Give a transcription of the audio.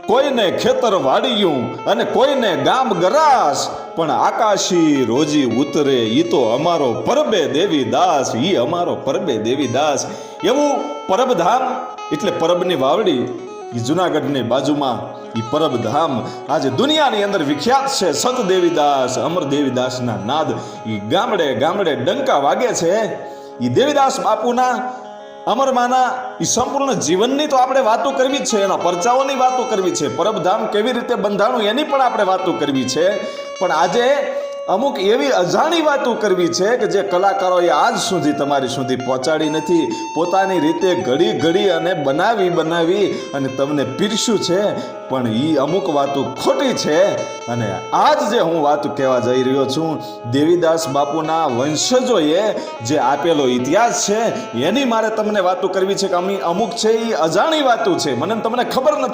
કોઈને ખેતર વાડિયું અને કોઈને ગામ ગરાસ, પણ આકાશી રોજી ઉતરે ઈ તો અમારો પરબે દેવી દાસ, ઈ અમારો પરબે દેવી દાસ. એવું પરબધામ એટલે પરબની વાવડી, એ જુનાગઢની બાજુમાં એ પરબધામ આજે દુનિયાની અંદર વિખ્યાત છે. સંત દેવીદાસ, અમર દેવીદાસના નાદ એ ગામડે ગામડે ડંકા વાગે છે. એ દેવીદાસ બાપુના, અમરમાના એ સંપૂર્ણ જીવનની તો આપણે વાતો કરવી છે, એના પરચાઓની વાતો કરવી છે, પરબધામ કેવી રીતે બંધાણું એની પણ આપણે વાતો કરવી છે. પણ આજે અમુક એવી અજાણી વાતો કરવી છે કે જે કલાકારોએ આજ સુધી તમારી સુધી પહોંચાડી નથી. પોતાની રીતે ઘડી ઘડી અને બનાવી અને તમને પીરસ્યું છે, પણ એ અમુક વાતો ખોટી છે. અને આજ જે હું વાત કહેવા જઈ રહ્યો છું, દેવીદાસ બાપુના વંશજોએ જે આપેલો ઇતિહાસ છે એની મારે તમને વાતો કરવી છે કે અમુક છે એ અજાણી વાતો છે, મને તમને ખબર નથી